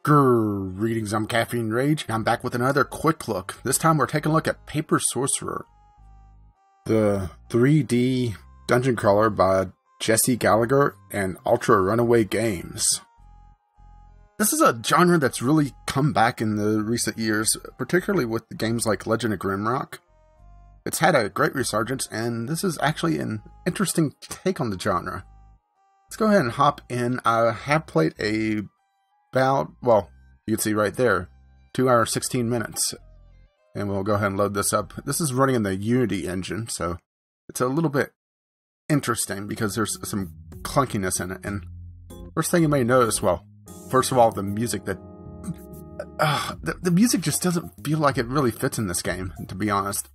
Greetings, I'm Caffeine Rage, and I'm back with another quick look. This time we're taking a look at Paper Sorcerer, the 3D dungeon crawler by Gallagher and Ultra Runaway Games. This is a genre that's really come back in the recent years, particularly with games like Legend of Grimrock. It's had a great resurgence, and this is actually an interesting take on the genre. Let's go ahead and hop in. I have played about, well, you can see right there, 2 hours, 16 minutes. And we'll go ahead and load this up. This is running in the Unity engine, so it's a little bit interesting because there's some clunkiness in it. And first thing you may notice, well, first of all, the music the music just doesn't feel like it really fits in this game, to be honest.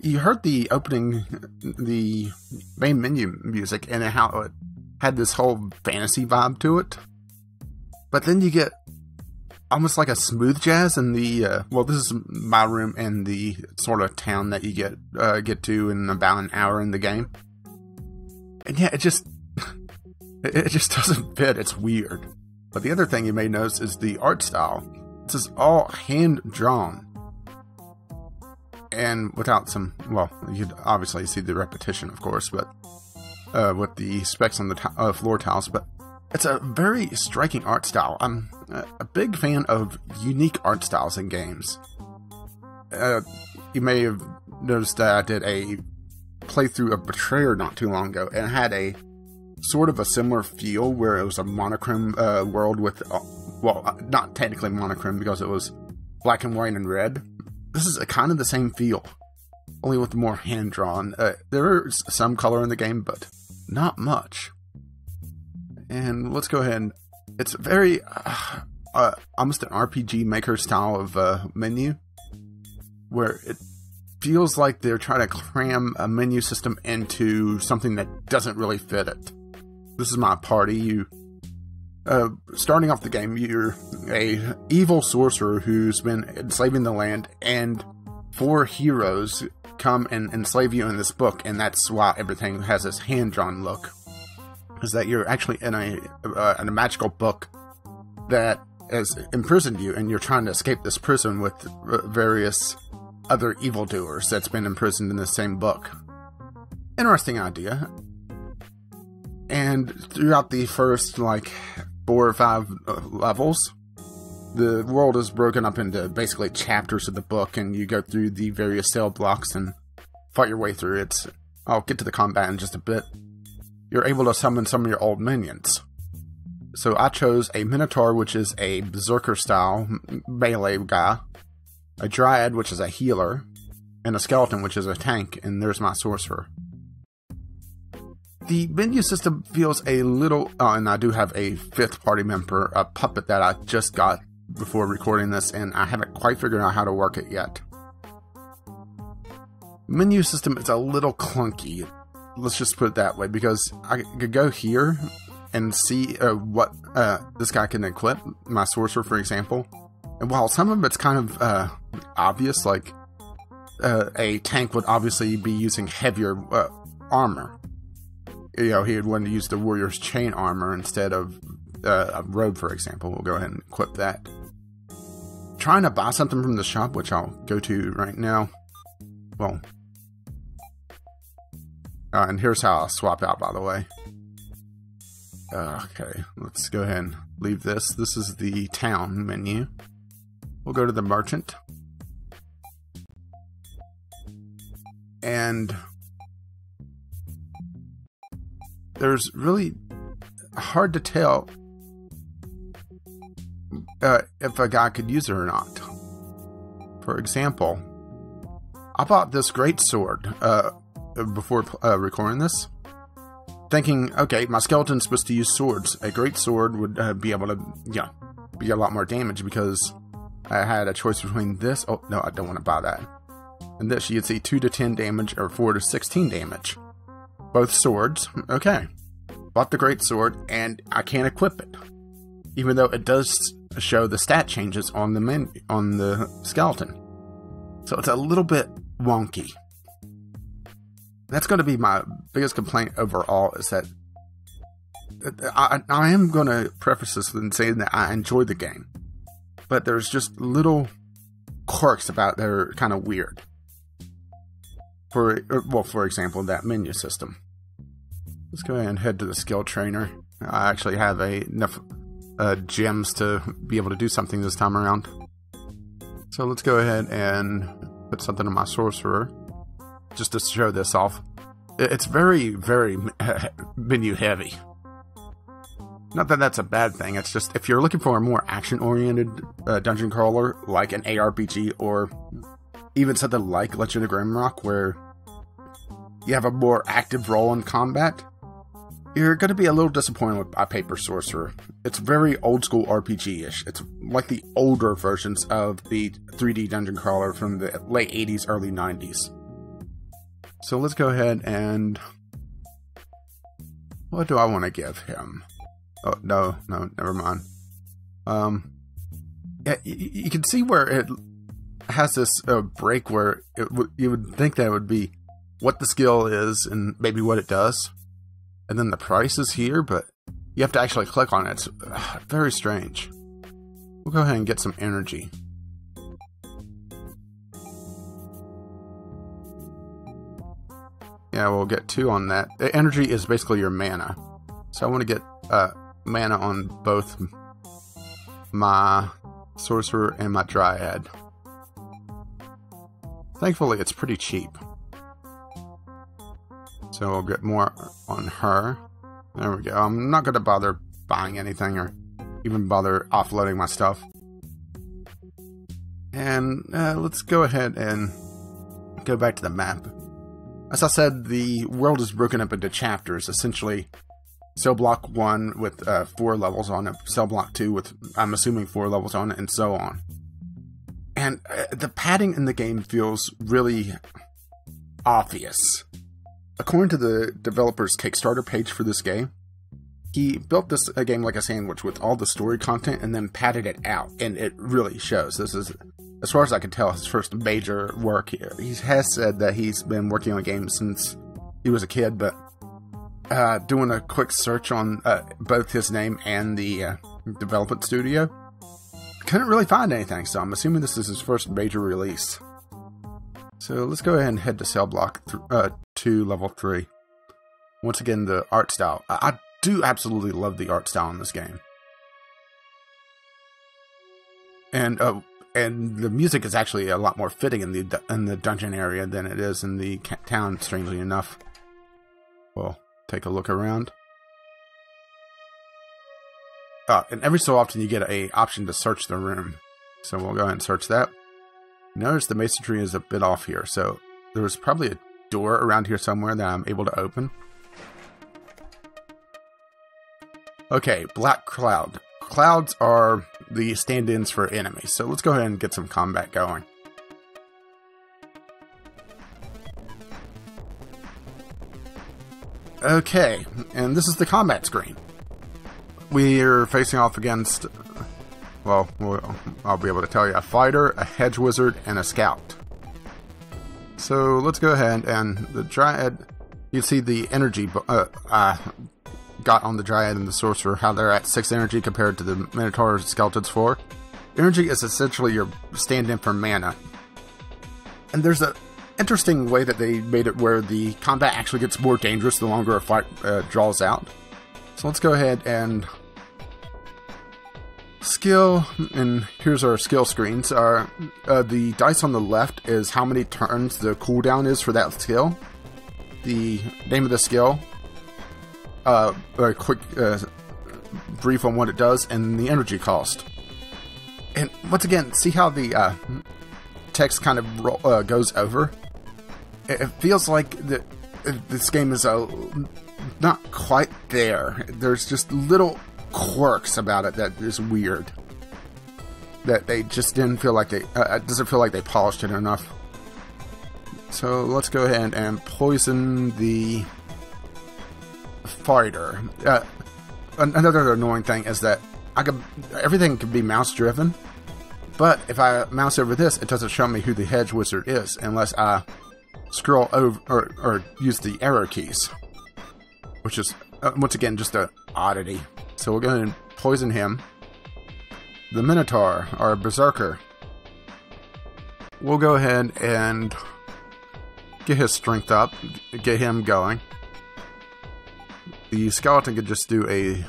You heard the opening, the main menu music, and how it had this whole fantasy vibe to it. But then you get almost like a smooth jazz in the, well, this is my room in the sort of town that you get to in about an hour in the game. And yeah, it just doesn't fit. It's weird. But the other thing you may notice is the art style. This is all hand-drawn. And without some, well, you'd obviously see the repetition, of course, but with the specs on the floor tiles, but it's a very striking art style. I'm a big fan of unique art styles in games. You may have noticed that I did a playthrough of Betrayer not too long ago, and it had a sort of a similar feel where it was a monochrome world with, well, not technically monochrome because it was black and white and red. This is kind of the same feel, only with more hand-drawn. There is some color in the game, but not much. And let's go ahead and... It's very... almost an RPG Maker style of menu, where it feels like they're trying to cram a menu system into something that doesn't really fit it. This is my party. Starting off the game, you're a evil sorcerer who's been enslaving the land, and 4 heroes come and enslave you in this book, and that's why everything has this hand-drawn look. Is that you're actually in a magical book that has imprisoned you, and you're trying to escape this prison with various other evildoers that's been imprisoned in the same book. Interesting idea. And throughout the first, 4 or 5 levels, the world is broken up into basically chapters of the book, and you go through the various cell blocks and fight your way through it. I'll get to the combat in just a bit. You're able to summon some of your old minions. So I chose a Minotaur, which is a Berserker-style melee guy, a Dryad, which is a healer, and a Skeleton, which is a tank, and there's my Sorcerer. The menu system feels a little... and I do have a 5th party member, a puppet that I just got before recording this, and I haven't quite figured out how to work it yet. Menu system is a little clunky. Let's just put it that way, because I could go here and see what this guy can equip, my Sorcerer, for example. And while some of it's kind of obvious, like a tank would obviously be using heavier armor. You know, he would want to use the Warrior's Chain armor instead of a robe, for example. We'll go ahead and equip that. Trying to buy something from the shop, which I'll go to right now. Well, and here's how I'll swap out, by the way. Okay, let's go ahead and leave this. This is the town menu. We'll go to the merchant. And there's really hard to tell if a guy could use it or not. For example, I bought this great sword before recording this, thinking, okay, my skeleton's supposed to use swords. A great sword would be able to, be a lot more damage, because I had a choice between this. Oh, no, I don't want to buy that. And this, you can see 2 to 10 damage or 4 to 16 damage. Both swords. Okay. Bought the great sword, and I can't equip it, even though it does show the stat changes on the menu, on the skeleton. So it's a little bit wonky. That's going to be my biggest complaint overall, is that I am going to preface this with saying that I enjoy the game, but there's just little quirks about it that are kind of weird. For example, that menu system. Let's go ahead and head to the skill trainer. I actually have enough gems to be able to do something this time around. So let's go ahead and put something on my sorcerer, just to show this off. It's very, very menu heavy. Not that that's a bad thing, it's just if you're looking for a more action-oriented dungeon crawler, like an ARPG, or even something like Legend of Grimrock, where you have a more active role in combat, you're going to be a little disappointed with Paper Sorcerer. It's very old-school RPG-ish. It's like the older versions of the 3D dungeon crawler from the late 80s, early 90s. So let's go ahead and... what do I want to give him? Oh, no, never mind. Yeah, you can see where it has this break where you would think that it would be what the skill is and maybe what it does. And then the price is here, but you have to actually click on it. It's very strange. We'll go ahead and get some energy. Yeah, we'll get 2 on that. The energy is basically your mana. So I want to get mana on both my sorcerer and my dryad. Thankfully, it's pretty cheap. So we'll get more on her. There we go. I'm not going to bother buying anything or even bother offloading my stuff. And let's go ahead and go back to the map. As I said, the world is broken up into chapters. Essentially, cell block 1 with 4 levels on it, cell block 2 with, I'm assuming, 4 levels on it, and so on. And the padding in the game feels really obvious. According to the developer's Kickstarter page for this game, he built this game like a sandwich with all the story content and then padded it out, and it really shows. This is, as far as I can tell, his first major work here. He has said that he's been working on games since he was a kid, but doing a quick search on both his name and the development studio, couldn't really find anything, so I'm assuming this is his first major release. So let's go ahead and head to cell block 2, level 3. Once again, the art style. I do absolutely love the art style in this game. And the music is actually a lot more fitting in the dungeon area than it is in the town, strangely enough. Well, take a look around. And every so often you get an option to search the room. So we'll go ahead and search that. Notice the masonry is a bit off here, so there was probably a door around here somewhere that I'm able to open. Okay, black cloud. Clouds are the stand-ins for enemies, so let's go ahead and get some combat going. Okay, and this is the combat screen. We're facing off against, well, I'll be able to tell you, a fighter, a hedge wizard, and a scout. So let's go ahead, and the dryad, you see the energy got on the dryad and the sorcerer, how they're at 6 energy compared to the minotaur skeleton's 4. Energy is essentially your stand-in for mana. And there's an interesting way that they made it where the combat actually gets more dangerous the longer a fight draws out. So let's go ahead and skill, and here's our skill screens. The dice on the left is how many turns the cooldown is for that skill. The name of the skill, a quick brief on what it does, and the energy cost. And once again, see how the text kind of goes over? It feels like this game is not quite there. There's just little quirks about it that is weird. That they just didn't feel like it doesn't feel like they polished it enough. So let's go ahead and poison the fighter. Another annoying thing is that everything can be mouse driven, but if I mouse over this, it doesn't show me who the hedge wizard is unless I scroll over or use the arrow keys, which is once again, just an oddity. So we'll go ahead and poison him. The Minotaur, our Berserker. We'll go ahead and get his strength up, get him going. The skeleton could just do a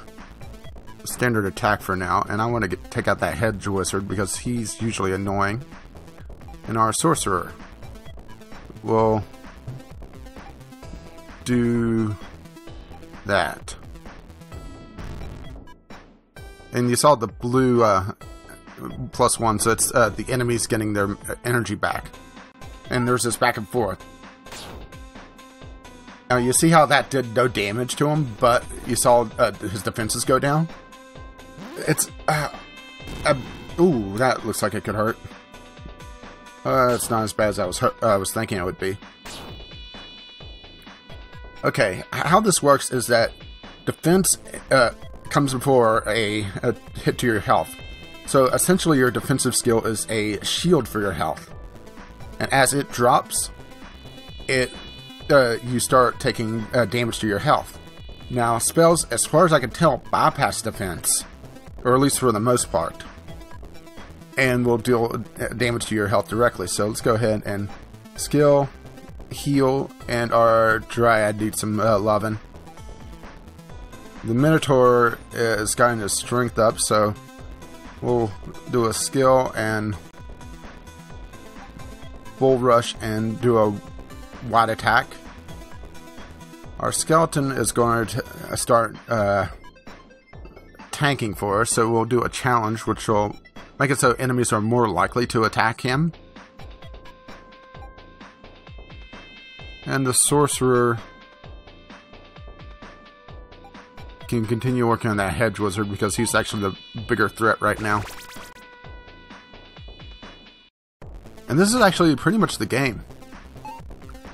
standard attack for now, and I want to take out that hedge wizard because he's usually annoying. And our sorcerer will do that. And you saw the blue +1, so it's the enemies getting their energy back. And there's this back and forth. Now you see how that did no damage to him, but you saw his defenses go down? It's... ooh, that looks like it could hurt. It's not as bad as I was thinking it would be. Okay, how this works is that defense comes before a hit to your health. So essentially your defensive skill is a shield for your health. And as it drops, you start taking damage to your health. Now spells, as far as I can tell, bypass defense. Or at least for the most part. And will deal damage to your health directly. So let's go ahead and skill, heal, and our Dryad needs some loving. The Minotaur is getting his strength up, so we'll do a skill and bull rush and do a wide attack. Our skeleton is going to start tanking for us, so we'll do a challenge which will make it so enemies are more likely to attack him. And the sorcerer can continue working on that hedge wizard because he's actually the bigger threat right now. And this is actually pretty much the game.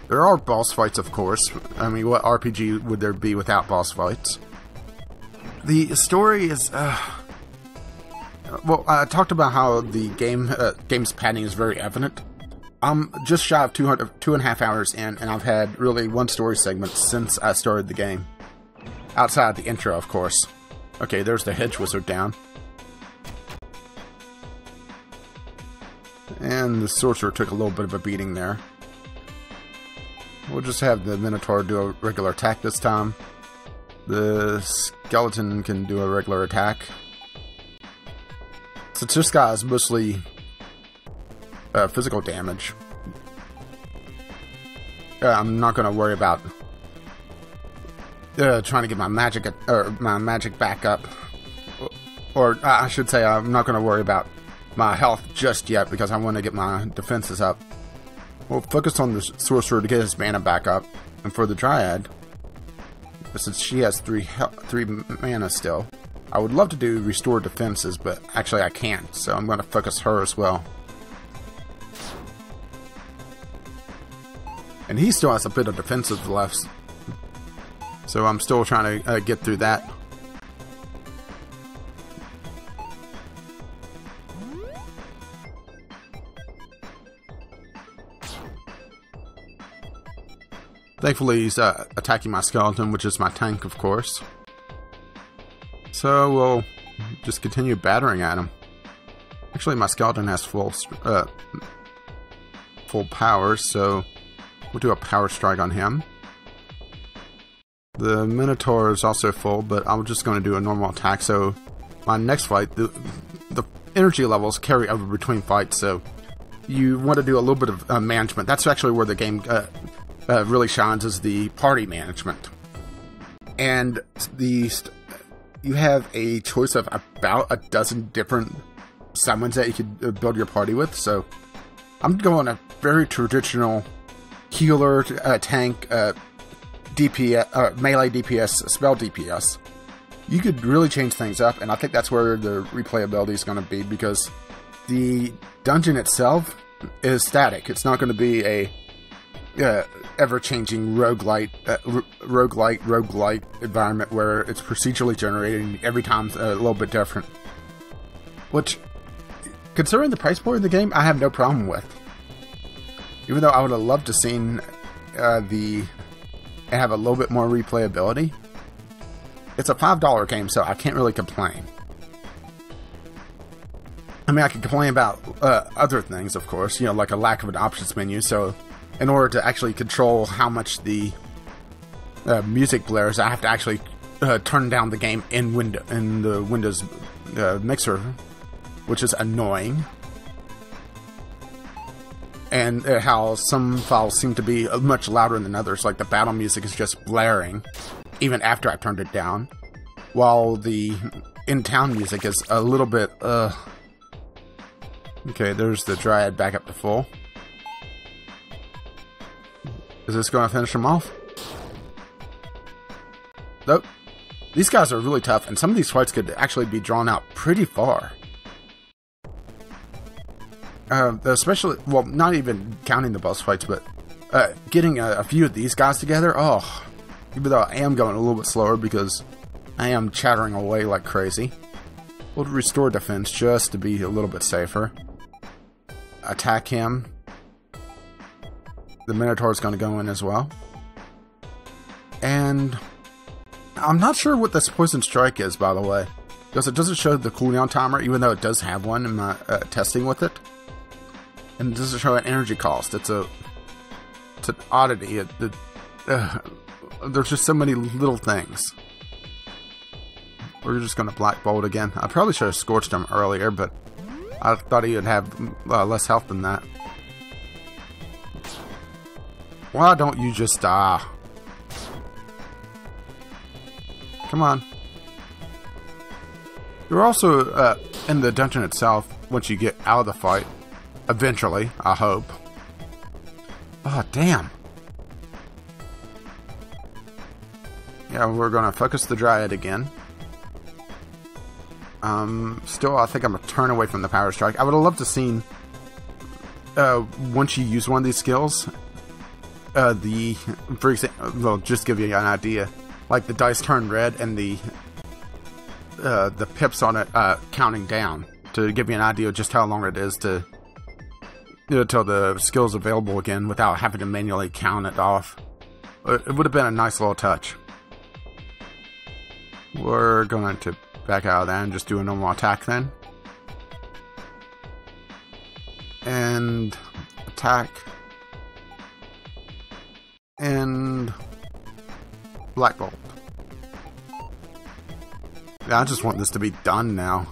There are boss fights, of course. I mean, what RPG would there be without boss fights? The story is... well, I talked about how the game's padding is very evident. I'm just shy of 2.5 hours in, and I've had really one story segment since I started the game. Outside the intro, of course. Okay, there's the hedge wizard down. And the sorcerer took a little bit of a beating there. We'll just have the Minotaur do a regular attack this time. The skeleton can do a regular attack. Since this guy is mostly physical damage, I'm not going to worry about trying to get my magic back up. Or I should say, I'm not going to worry about my health just yet because I want to get my defenses up. We'll focus on the sorcerer to get his mana back up, and for the Dryad, since she has 3 mana still, I would love to do restore defenses, but actually I can't, so I'm going to focus her as well. And he still has a bit of defensive left, so I'm still trying to get through that. Thankfully, he's attacking my skeleton, which is my tank, of course. So we'll just continue battering at him. Actually, my skeleton has full power, so we'll do a power strike on him. The Minotaur is also full, but I'm just going to do a normal attack. So my next fight, the energy levels carry over between fights, so you want to do a little bit of management. That's actually where the game really shines, is the party management. And you have a choice of about a dozen different summons that you could build your party with. So I'm going a very traditional healer, tank, DPS, melee DPS, spell DPS. You could really change things up, and I think that's where the replayability is going to be, because the dungeon itself is static. It's not going to be a ever-changing roguelite environment where it's procedurally generated every time a little bit different. Which, considering the price point of the game, I have no problem with. Even though I would have loved to seen have a little bit more replayability, it's a $5 game, so I can't really complain. I mean, I can complain about other things, of course, you know, like a lack of an options menu. So, in order to actually control how much the music blares, I have to actually turn down the game in the Windows mixer, which is annoying. And how some files seem to be much louder than others, like the battle music is just blaring, even after I turned it down, while the in-town music is a little bit, Okay, there's the Dryad back up to full. Is this going to finish him off? Nope. These guys are really tough, and some of these fights could actually be drawn out pretty far. Especially, well, not even counting the boss fights, but getting a few of these guys together, oh, even though I am going a little bit slower because I am chattering away like crazy. We'll restore defense just to be a little bit safer. Attack him. The Minotaur is going to go in as well. And I'm not sure what this Poison Strike is, by the way, because it doesn't show the cooldown timer, even though it does have one in my testing with it. And it doesn't show an energy cost. It's an oddity. There's just so many little things. We're just going to Black Bolt again. I probably should have scorched him earlier, but I thought he would have less health than that. Why don't you just die? Come on. You're also in the dungeon itself once you get out of the fight. Eventually, I hope. Oh, damn. Yeah, we're going to focus the Dryad again. Still, I think I'm going to turn away from the Power Strike. I would have loved to have seen, once you use one of these skills, for example, well, just give you an idea, like the dice turn red and the pips on it counting down, to give you an idea of just how long it is to, till the skill's available again without having to manually count it off. It would have been a nice little touch. We're going to back out of that and just do a normal attack then. And attack. And Black Bolt. Yeah, I just want this to be done now.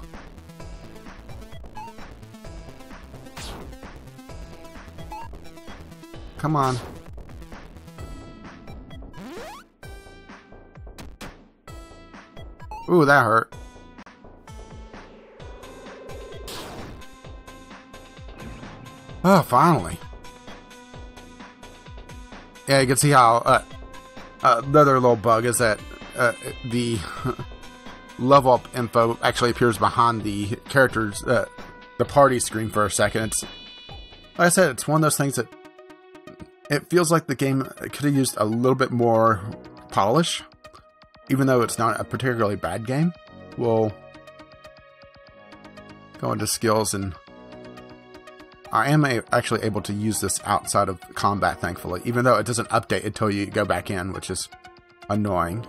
Come on. Ooh, that hurt. Oh, finally. Yeah, you can see how the other little bug is that the level up info actually appears behind the characters, the party screen for a second. It's, like I said, it's one of those things that it feels like the game could have used a little bit more polish, even though it's not a particularly bad game. We'll go into skills, and I am actually able to use this outside of combat, thankfully, even though it doesn't update until you go back in, which is annoying.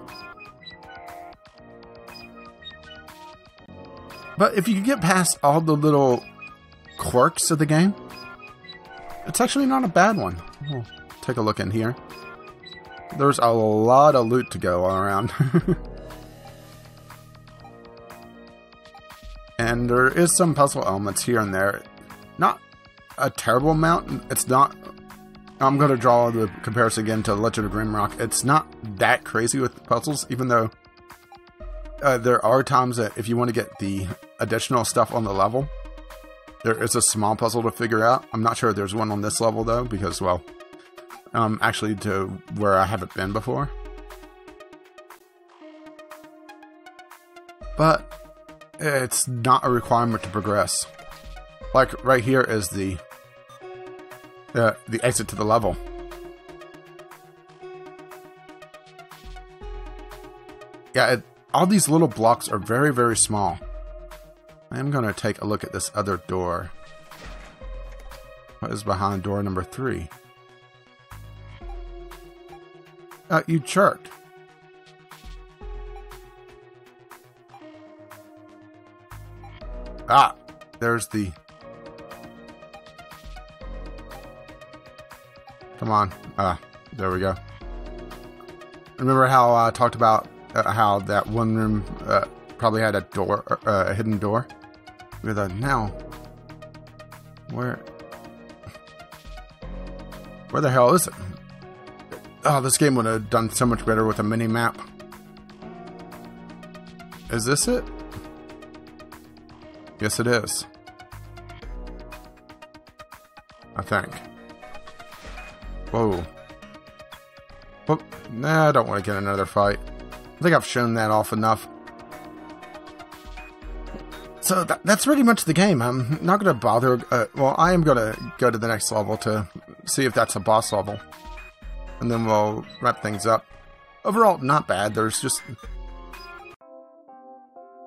But if you get past all the little quirks of the game, it's actually not a bad one. We'll take a look in here. There's a lot of loot to go around. And there is some puzzle elements here and there. Not a terrible amount. It's not... I'm going to draw the comparison again to Legend of Grimrock. It's not that crazy with puzzles, even though there are times that if you want to get the additional stuff on the level, there is a small puzzle to figure out. I'm not sure if there's one on this level, though, because, well, actually to where I haven't been before. But it's not a requirement to progress. Like, right here is the exit to the level. Yeah, all these little blocks are very, very small. I am going to take a look at this other door. What is behind door number 3? You jerk. Ah, there's the... Come on. There we go. Remember how I talked about how that one room probably had a door, a hidden door? Look at that now. Where the hell is it? Oh, this game would have done so much better with a mini map. Is this it? Yes, it is. I think. Whoa. Whoop. Nah, I don't want to get another fight. I think I've shown that off enough. So that's pretty much the game. I'm not going to bother. Well, I am going to go to the next level to see if that's a boss level. And then we'll wrap things up. Overall, not bad. There's just...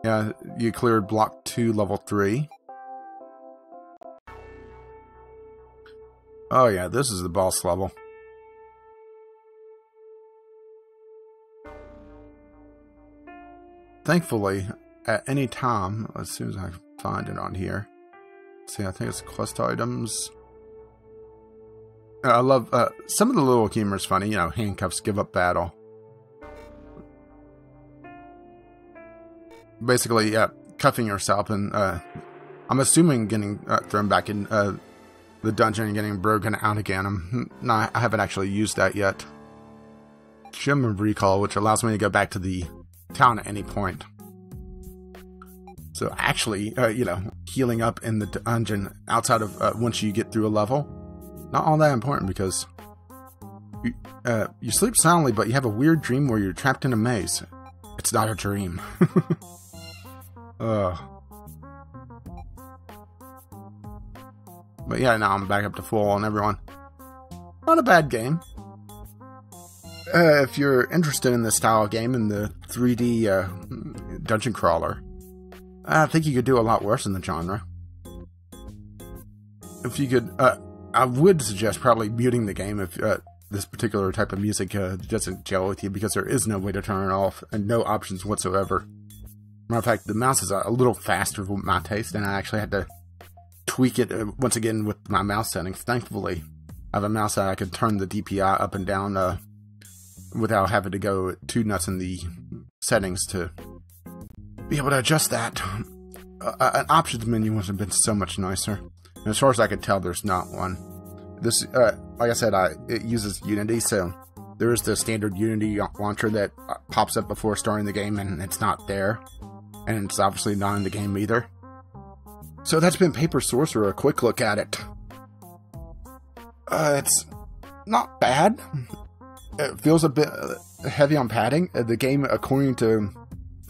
Yeah, you cleared block 2, level 3. Oh yeah, this is the boss level. Thankfully, at any time, as soon as I find it on here. See, I think it's quest items. I love, some of the little humor's funny, you know, handcuffs, give up battle. Basically, cuffing yourself and, I'm assuming getting thrown back in the dungeon and getting broken out again. I haven't actually used that yet. Gem of Recall, which allows me to go back to the town at any point. So actually, you know, healing up in the dungeon outside of once you get through a level, not all that important because you sleep soundly, but you have a weird dream where you're trapped in a maze. It's not a dream. But yeah, now I'm back up to full on everyone. Not a bad game. If you're interested in this style of game and the 3D dungeon crawler, I think you could do a lot worse in the genre. If you could, I would suggest probably muting the game if this particular type of music doesn't gel with you, because there is no way to turn it off and no options whatsoever. Matter of fact, the mouse is a little faster for my taste, and I actually had to tweak it once again with my mouse settings. Thankfully, I have a mouse that I can turn the DPI up and down without having to go too nuts in the settings to be able to adjust that. An options menu would have been so much nicer. And as far as I could tell, there's not one. This, like I said, it uses Unity, so there is the standard Unity launcher that pops up before starting the game, and it's not there. And it's obviously not in the game either. So that's been Paper Sorcerer, a quick look at it. It's not bad. It feels a bit heavy on padding. The game, according to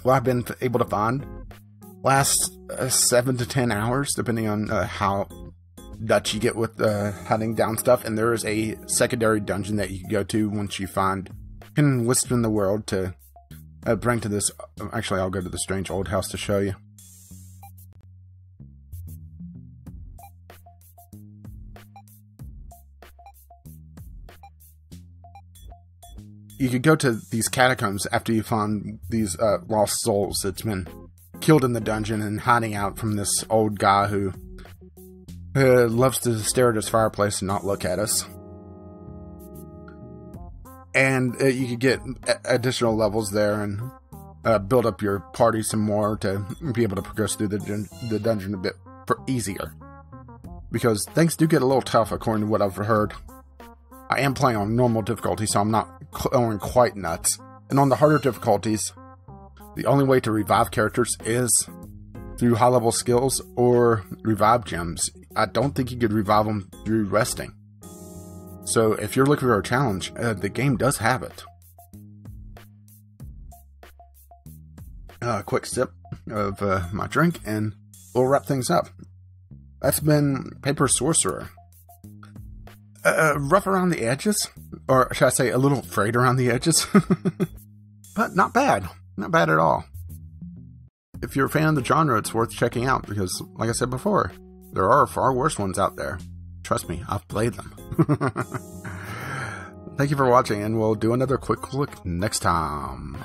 what I've been able to find, lasts 7 to 10 hours, depending on how nuts you get with hunting down stuff. And there is a secondary dungeon that you can go to once you find Hidden Wisp in the World to bring to this. Actually, I'll go to the strange old house to show you. You could go to these catacombs after you find these lost souls that's been killed in the dungeon and hiding out from this old guy who loves to stare at his fireplace and not look at us. And you could get additional levels there and build up your party some more to be able to progress through the dungeon a bit easier. Because things do get a little tough according to what I've heard. I am playing on normal difficulty, so I'm not going quite nuts. And on the harder difficulties, the only way to revive characters is through high-level skills or revive gems. I don't think you could revive them through resting. So if you're looking for a challenge, the game does have it. A quick sip of my drink, and we'll wrap things up. That's been Paper Sorcerer. Rough around the edges, or should I say a little frayed around the edges, but not bad. Not bad at all. If you're a fan of the genre, it's worth checking out because, like I said before, there are far worse ones out there. Trust me, I've played them. Thank you for watching, and we'll do another quick look next time.